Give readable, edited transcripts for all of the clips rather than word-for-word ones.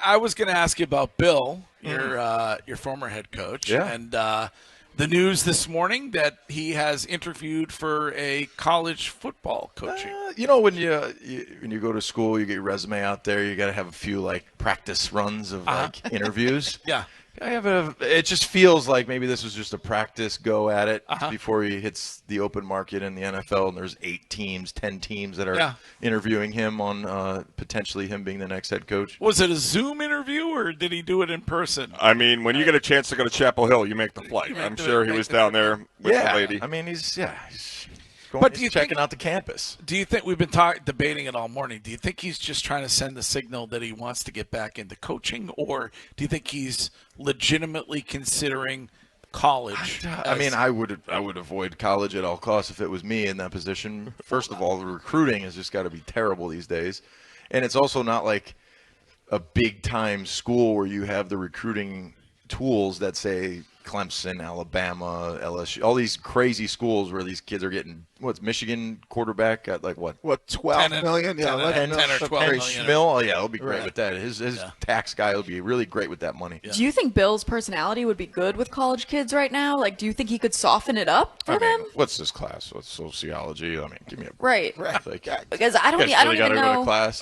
I was going to ask you about Bill, your former head coach, and the news this morning that he has interviewed for a college football coaching. When you go to school, you get your resume out there. You got to have a few practice runs of interviews. Yeah. It just feels like maybe this was just a practice go at it before he hits the open market in the NFL, and there's 10 teams that are interviewing him on potentially him being the next head coach. Was it a Zoom interview, or did he do it in person? I mean, when you get a chance to go to Chapel Hill, you make the flight. I'm sure he was down there with the lady. I mean, he's checking out the campus. Do you think we've been debating it all morning? Do you think he's just trying to send the signal that he wants to get back into coaching, or do you think he's legitimately considering college? I would avoid college at all costs if it was me in that position. First of all, the recruiting has just got to be terrible these days, and it's also not like a big time school where you have the recruiting tools that say Clemson, Alabama, LSU, all these crazy schools where these kids are getting, Michigan quarterback at What, 12 million? Yeah, 10 or 12 million. Oh, yeah, he'll be great with that. His tax guy will be really great with that money. Yeah. Do you think Bill's personality would be good with college kids right now? Do you think he could soften it up for them? What's this class? What's sociology? give me a right. Because I don't really even know. Go to class.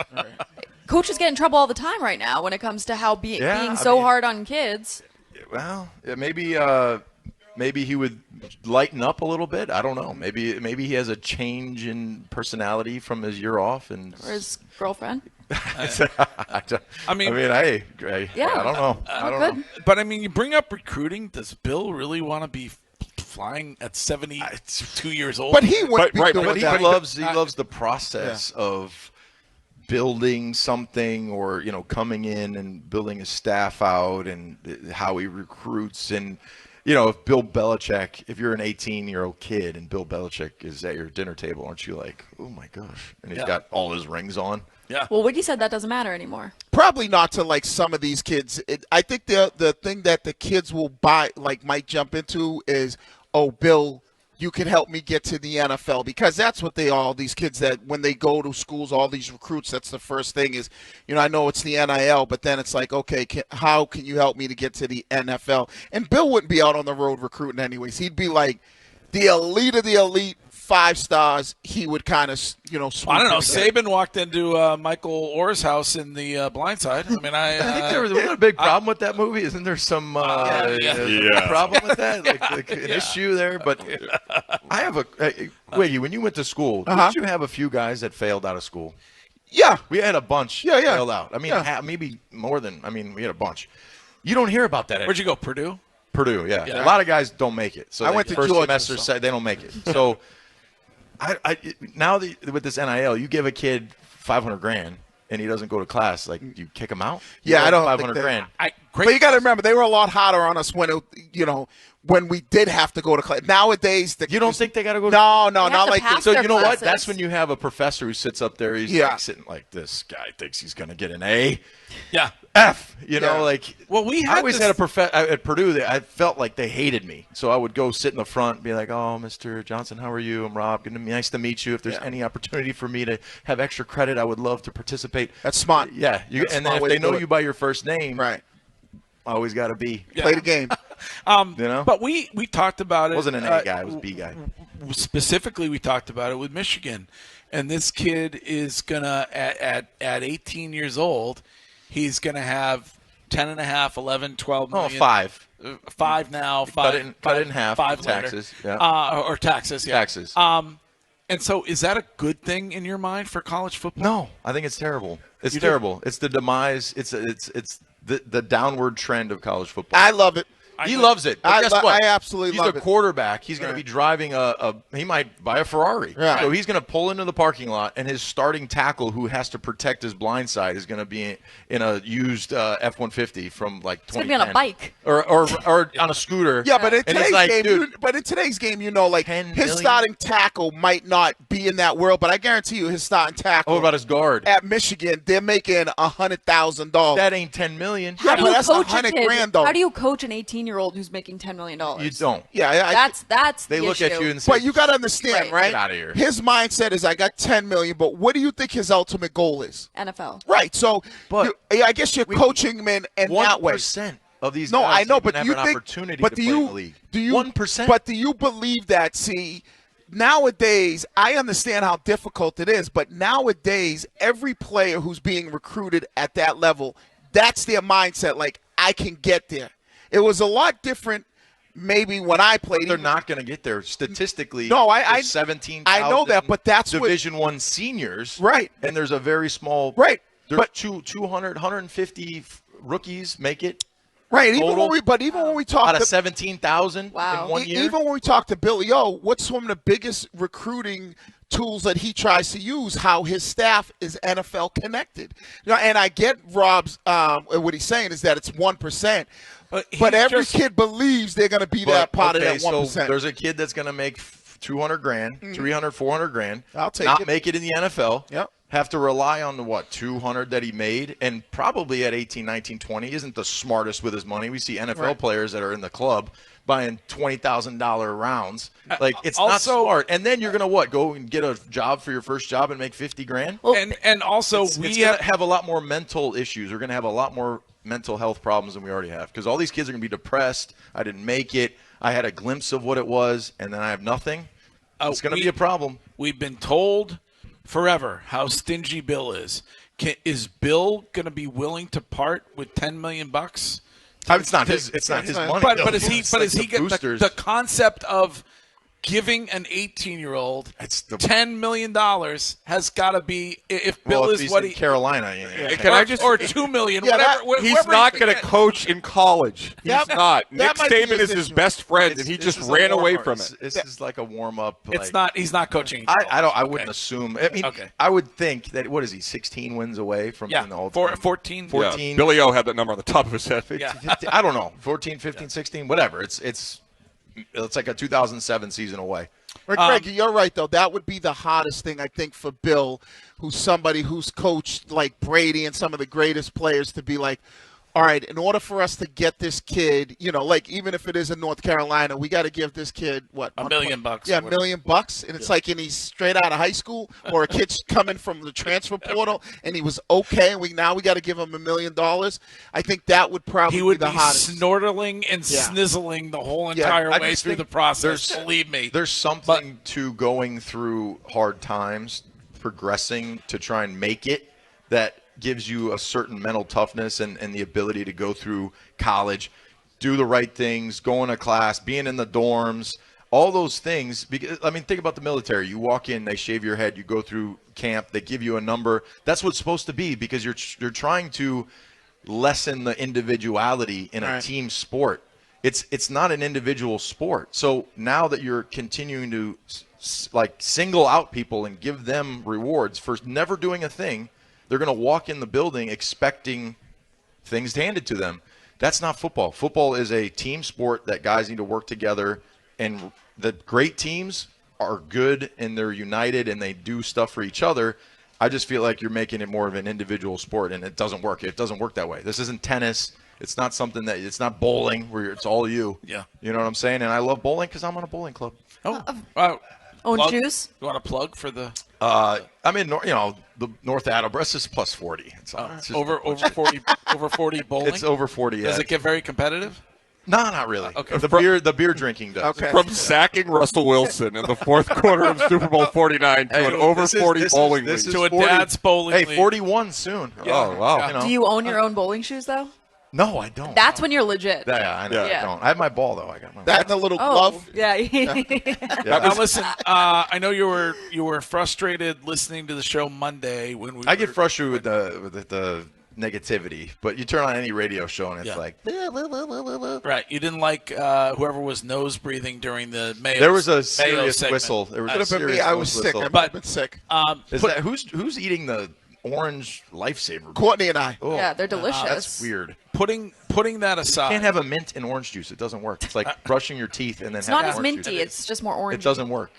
Coaches get in trouble all the time right now when it comes to how being so hard on kids. Well, maybe he would lighten up a little bit. I don't know. Maybe he has a change in personality from his year off, or his girlfriend. I don't know. I don't know. But you bring up recruiting. Does Bill really want to be flying at 72 years old? But he would be doing he that. loves the process of building something, or coming in and building his staff out, and how he recruits. And if Bill Belichick, if you're an 18-year-old kid and Bill Belichick is at your dinner table, aren't you like, oh my gosh, and he's got all his rings on? Yeah. Well, Wiggy said that doesn't matter anymore. Probably not to some of these kids. I think the thing that the kids will might jump into is, oh, Bill, you can help me get to the NFL, because that's what these kids, that when they go to schools, all these recruits, that's the first thing is, I know it's the NIL, but then it's like, okay, how can you help me to get to the NFL? And Bill wouldn't be out on the road recruiting anyways. He'd be like the elite of the elite, 5 stars. He would kind of, I don't know. Saban walked into Michael Orr's house in the Blind Side. I think there was a big problem with that movie. Isn't there some problem with that? An issue there? But I have Wiggy, when you went to school, did you have a few guys that failed out of school? Yeah. We had a bunch that failed out. Maybe more than, we had a bunch. You don't hear about that. Where'd you go, Purdue? Purdue, yeah. A lot of guys don't make it. So I went to first Georgia, semester, they don't make it. So now with this NIL, you give a kid $500,000 and he doesn't go to class, you kick him out? Yeah, I don't. $500,000. But you got to remember, they were a lot harder on us when we did have to go to class. Nowadays, you don't think they got to go? No, not like this. So you know what? That's when you have a professor who sits up there. He's sitting like, this guy thinks he's going to get an A. Yeah. F. Well, I always had a professor at Purdue. I felt like they hated me, so I would go sit in the front and be like, "Oh, Mr. Johnson, how are you? I'm Rob. Nice to meet you. If there's any opportunity for me to have extra credit, I would love to participate." That's smart. Yeah, and then if they know you by your first name, right? Always got to be play the game. But we talked about it. It wasn't an A guy. It was B guy. Specifically, we talked about it with Michigan, and this kid is gonna at 18 years old. He's going to have 10.5, 11, 12 million. 5. 5 now. Cut it in half. 5 taxes. Later. Or taxes. Yeah. Taxes. And so is that a good thing in your mind for college football? No, I think it's terrible. It's terrible. It's the demise. It's the downward trend of college football. I love it. He loves it. But guess what? I absolutely love it. He's a quarterback. He's going to be driving he might buy a Ferrari. Right. So he's going to pull into the parking lot, and his starting tackle, who has to protect his blind side, is going to be in a used F-150 from 2010. It's going to be on a bike. Or on a scooter. Yeah, but in today's game, his starting tackle might not be in that world, but I guarantee you his starting tackle. Oh, about his guard. At Michigan, they're making $100,000. That ain't $10 million. How do you that's coach a $100,000 kid? though. How do you coach an 18-year-old 18-year-old who's making $10 million. You don't. Yeah, That's They the look issue. at you and say, but you got to understand, right? Get out of here. His mindset is, I got $10 million, but what do you think his ultimate goal is? NFL. Right. So, But I guess you're coaching him in that way. 1% of these No, guys I know, even but have do you an think? opportunity But to do play in you? the league. Do you? 1%? But do you believe that? See, nowadays, I understand how difficult it is, but nowadays, every player who's being recruited at that level, that's their mindset. Like, I can get there. It was a lot different. Maybe when I played, They're not going to get there statistically. No, I 17,000 I know that, but that's what- Division I seniors, Right. And there's a very small Right, There's but 150 rookies make it right. total Even when we talk out of to 17,000 Wow. in 1 year. Even when we talk to Billy O, what's one of the biggest recruiting tools that he tries to use? How his staff is NFL connected. You know, and I get Rob's what he's saying is that it's 1%, but every kid believes they're going to be that part of that 1%. So there's a kid that's going to make 200 grand, 300, 400 grand. I'll take not it. make it in the NFL. Yep. Have to rely on the 200 that he made, and probably at 18, 19, 20 isn't the smartest with his money. We see NFL players that are in the club buying $20,000 rounds. Like, it's not smart. And then you're gonna go and get a job for your first job and make 50 grand. Well, and also It's we gonna have a lot more mental issues. We're gonna have a lot more mental health problems than we already have, because all these kids are gonna be depressed. I didn't make it. I had a glimpse of what it was, and then I have nothing. It's gonna be a problem. We've been told forever how stingy Bill is. Is Bill going to be willing to part with $10 million? It's not his. It's not his money. But is he? It's But like is he the get boosters. the concept of giving an 18-year-old $10 million has got to be if Bill if is he's what in he Carolina, Can I just or $2 million, Yeah, whatever. He's whoever not he going to can get. coach in college. He's That- not. that Nick might be Saban his is his issue. best friend, and he This just is a ran away warm-up. from it. This is like a warm up. It's not. He's not coaching. I wouldn't assume. I mean, Okay. I would think that, what is he, 16 wins away from Yeah, being the All-Time? 14. Yeah. 14. Billy O had that number on the top of his head. 15, 15, I don't know. 14, 15, 16, whatever. It's like a 2007 season away. But Greg, you're right, though. That would be the hardest thing, I think, for Bill, who's somebody who's coached like Brady and some of the greatest players, to be like, all right, in order for us to get this kid, like even if it is in North Carolina, we got to give this kid, what? $1 million. Yeah, $1 million. And it's like, and he's straight out of high school, or a kid's coming from the transfer portal, and he was okay, and we got to give him $1 million. I think that would probably He would be the be hardest. snortling and snizzling the whole Yeah, entire I way just through the think process. Believe me. There's something to going through hard times, progressing to try and make it, that gives you a certain mental toughness and the ability to go through college, do the right things, going to class, being in the dorms, all those things. Because, I mean, think about the military. You walk in, they shave your head, you go through camp, they give you a number. That's what it's supposed to be, because you're trying to lessen the individuality in a team sport. It's not an individual sport. So now that you're continuing to single out people and give them rewards for never doing a thing, they're going to walk in the building expecting things handed to them. That's not football. Football is a team sport that guys need to work together, and the great teams are good and they're united and they do stuff for each other. I just feel like you're making it more of an individual sport, and it doesn't work. It doesn't work that way. This isn't tennis. It's not something that – it's not bowling where it's all you. Yeah. You know what I'm saying? And I love bowling because I'm on a bowling club. Own Plug? shoes? You want to plug for the I'm in, the North Attleboro. It's just plus 40. It's just over 40 bowling? It's over 40. Does yeah. it get very competitive? No, not really. Okay. The beer drinking does. Okay. From sacking Russell Wilson in the fourth quarter of Super Bowl 49 to an over 40 bowling league. To a dad's bowling Hey, league. 41 soon. Yeah. Oh, wow. Yeah. Do you own your own bowling shoes, though? No, I don't. That's when you're legit. Yeah, I know. Yeah. I don't. I have my ball though. I got my. That and the little Oh, glove. yeah. Now listen, I know you were frustrated listening to the show Monday when we. I get frustrated with the negativity, but you turn on any radio show and it's Yeah. like. Right, you didn't like whoever was nose breathing during the Mayo. There was a Mayo serious segment. whistle. There was a Could have been me. serious I was sick. whistle. I might have been sick. Is that who's eating the orange lifesaver. Courtney and I. Oh, Yeah, they're delicious. That's weird. Putting that aside, You can't have a mint and orange juice. It doesn't work. It's like brushing your teeth and then It's not having as orange minty. juice. It's just more orange. It doesn't work.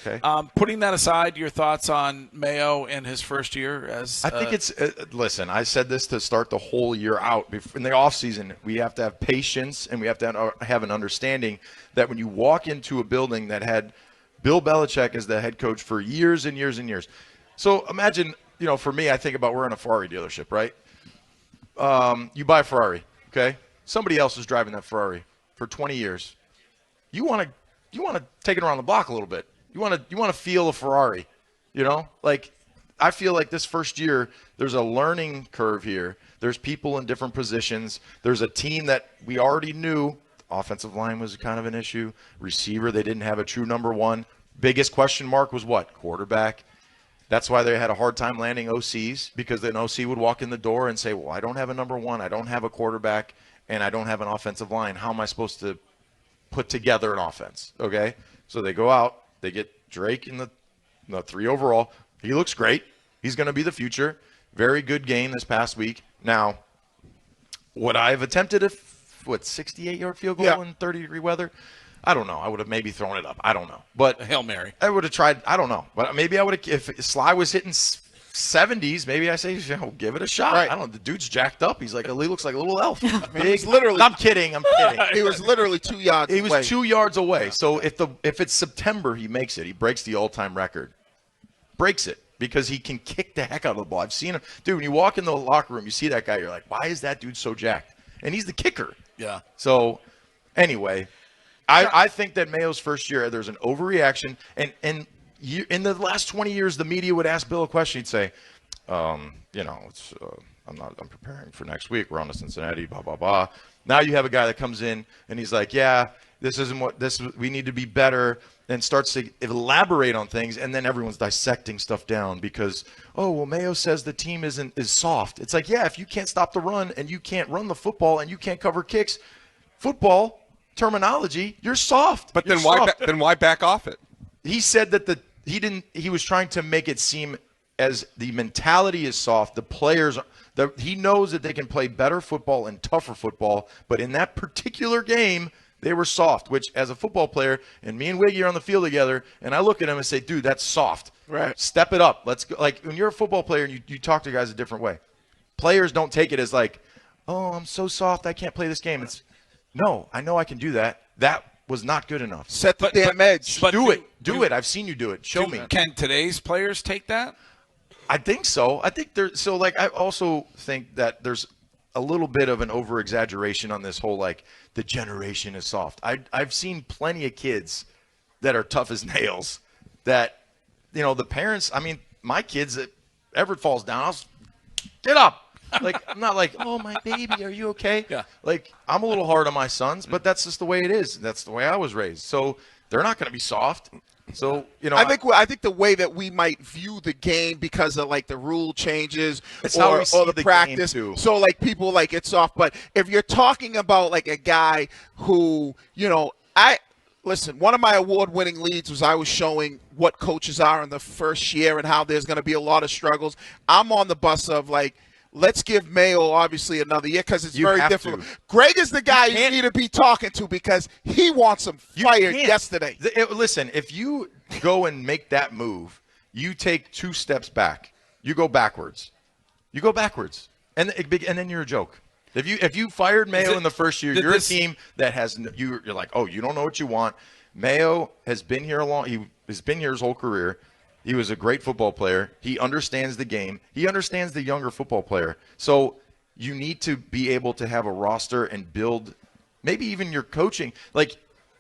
Okay. putting that aside, your thoughts on Mayo in his first year as I think it's listen, I said this to start the whole year out. In the offseason, we have to have patience and we have to have an understanding that when you walk into a building that had Bill Belichick as the head coach for years and years and years. So imagine, for me, I think about we're in a Ferrari dealership, right? You buy a Ferrari, okay? Somebody else is driving that Ferrari for 20 years. You want to take it around the block a little bit. You want to feel a Ferrari, Like I feel like this first year there's a learning curve here. There's people in different positions. There's a team that we already knew. Offensive line was kind of an issue. Receiver, they didn't have a true number one. Biggest question mark was what? Quarterback. That's why they had a hard time landing OCs, because an OC would walk in the door and say, well, I don't have a number one, I don't have a quarterback, and I don't have an offensive line. How am I supposed to put together an offense? Okay? So they go out, they get Drake in the 3 overall. He looks great. He's going to be the future. Very good game this past week. Now, would I have attempted a 68-yard field goal in 30-degree weather? I don't know. I would have maybe thrown it up. I don't know. But a Hail Mary. I would have tried. I don't know. But maybe I would have. If Sly was hitting 70s, maybe I say, give it a shot. Right. I don't know. The dude's jacked up. He looks like a little elf. He's literally. I'm kidding. He was literally 2 yards away. He was 2 yards away. So if it's September, he makes it. He breaks the all-time record. Breaks it. Because he can kick the heck out of the ball. I've seen him. Dude, when you walk in the locker room, you see that guy, you're like, why is that dude so jacked? And he's the kicker. Yeah. So, anyway, I think that Mayo's first year, there's an overreaction. And in the last 20 years, the media would ask Bill a question. He'd say, I'm preparing for next week. We're on to Cincinnati, blah, blah, blah. Now you have a guy that comes in, and he's like, yeah, we need to be better, and starts to elaborate on things, and then everyone's dissecting stuff down because, Mayo says the team is soft. It's like, yeah, if you can't stop the run and you can't run the football and you can't cover kicks, football terminology, you're soft. But you're then why back off it? He said that he was trying to make it seem as the mentality is soft, the players he knows that they can play better football and tougher football, but in that particular game they were soft, which as a football player, and me and Wiggy are on the field together, and I look at him and say, dude, that's soft. Right. Step it up. Let's go. Like when you're a football player and you talk to guys a different way. Players don't take it as like, oh, I'm so soft, I can't play this game. It's no, I know I can do that. That was not good enough. Set the damn edge. But do it. I've seen you do it. Show me. Can today's players take that? I think so. I think I also think that there's a little bit of an over-exaggeration on this whole, the generation is soft. I've seen plenty of kids that are tough as nails that, the parents, my kids, Everett falls down, I'll get up. I'm not like, oh, my baby, are you okay? Yeah. I'm a little hard on my sons, but that's just the way it is. That's the way I was raised. So they're not going to be soft. So, I think the way that we might view the game because of the rule changes or the practice. Too. So people it's off. But if you're talking about a guy who, listen, one of my award-winning leads was I was showing what coaches are in the first year and how there's going to be a lot of struggles. I'm on the bus of let's give Mayo obviously another year because it's very difficult. Greg is the guy you need to be talking to because he wants him fired yesterday. Listen, if you go and make that move, you take 2 steps back. You go backwards. And then you're a joke. If you fired Mayo in the first year, you're a team that has you're like, oh, you don't know what you want. Mayo has been here he's been here his whole career. He was a great football player. He understands the game. He understands the younger football player. So you need to be able to have a roster and build maybe even your coaching.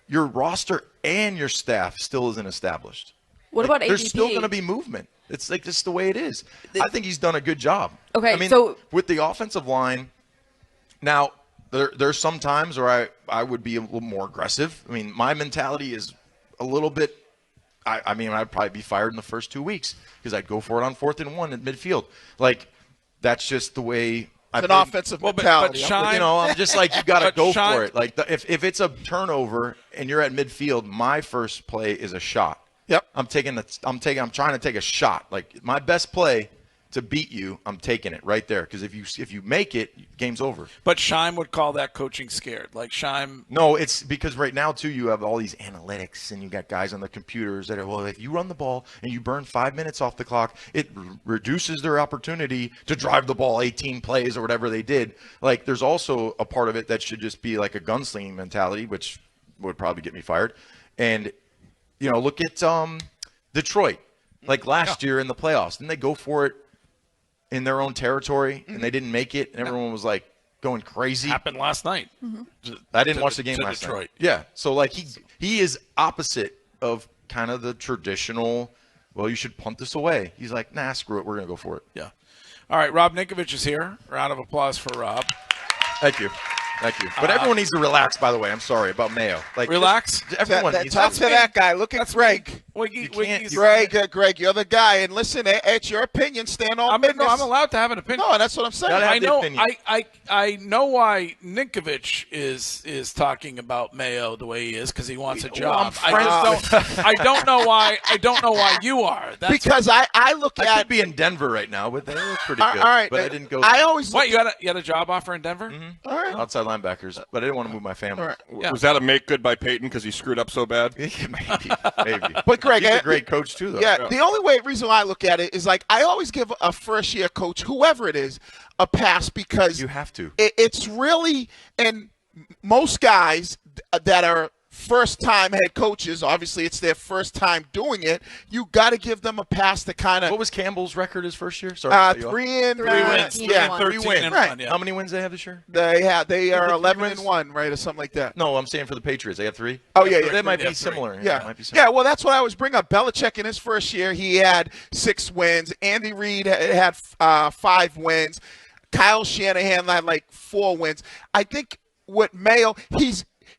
Your roster and your staff still isn't established. What about ADP? There's still going to be movement. It's just the way it is. I think he's done a good job. Okay, so with the offensive line, now there's some times where I would be a little more aggressive. My mentality is a little bit – I'd probably be fired in the first 2 weeks because I'd go for it on 4th and 1 at midfield. That's just the way it's an offensive mentality. But Sean, I'm just like, you got to go for it. If it's a turnover and you're at midfield, my first play is a shot. Yep. I'm trying to take a shot. My best play to beat you, I'm taking it right there. Because if you make it, game's over. But Scheim would call that coaching scared. Like Scheim. No, it's because right now, too, you have all these analytics and you got guys on the computers that are, well, if you run the ball and you burn 5 minutes off the clock, it reduces their opportunity to drive the ball 18 plays or whatever they did. Like, there's also a part of it that should just be like a gunslinging mentality, which would probably get me fired. And, look at Detroit. Like last year in the playoffs, didn't they go for it in their own territory and they didn't make it? And everyone was like going crazy. Happened last night. I didn't watch the game last Detroit. night. Yeah. So like he is opposite of kind of the traditional, well, you should punt this away. He's like, nah, screw it. We're going to go for it. Yeah. All right. Rob Ninkovich is here. Round of applause for Rob. Thank you. But everyone needs to relax, by the way. I'm sorry about Mayo. Like, relax? Everyone needs talk to that guy. Look at Greg. Greg, you're the guy. And listen, it's your opinion. Stand on business. No, I'm allowed to have an opinion. No, that's what I'm saying. I know why Ninkovich is talking about Mayo the way he is because he wants a job. I don't know why. I don't know why you are. That's because I look at. I could be in Denver right now, but they look pretty good. All right, but I didn't go. I always. What you had a job offer in Denver? Mm-hmm. All right. Outside linebackers, but I didn't want to move my family. Right. Yeah. Was that a make good by Peyton because he screwed up so bad? Maybe. But Greg, he's a great coach too, though. Yeah. The only reason I look at it is like I always give a first year coach, whoever it is, a pass because you have to. It's really, and most guys that are first-time head coaches, obviously it's their first time doing it. You got to give them a pass to kind of. What was Campbell's record his first year? Sorry, 3 wins. Yeah, 3 wins. Right. Yeah. How many wins they have this year? They are 11-1, right, or something like that. No, I'm saying for the Patriots, they have 3. Oh yeah, That might be similar. Yeah, it might be similar. Yeah. Well, that's what I was bringing up. Belichick in his first year, he had 6 wins. Andy Reid had 5 wins. Kyle Shanahan had like 4 wins. I think with Mayo,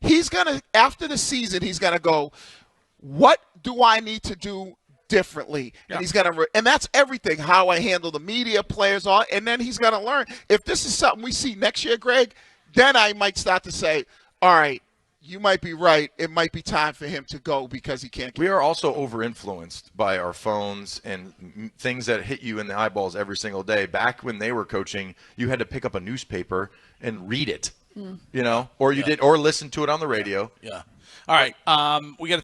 he's gonna, after the season, he's gonna go, what do I need to do differently? Yeah. And he's gonna, and that's everything. How I handle the media, players, all, and then he's gonna learn. If this is something we see next year, Greg, then I might start to say, all right, you might be right. It might be time for him to go because he can't. We are also over-influenced by our phones and things that hit you in the eyeballs every single day. Back when they were coaching, you had to pick up a newspaper and read it, or you did, or listen to it on the radio. Yeah. All right. We got to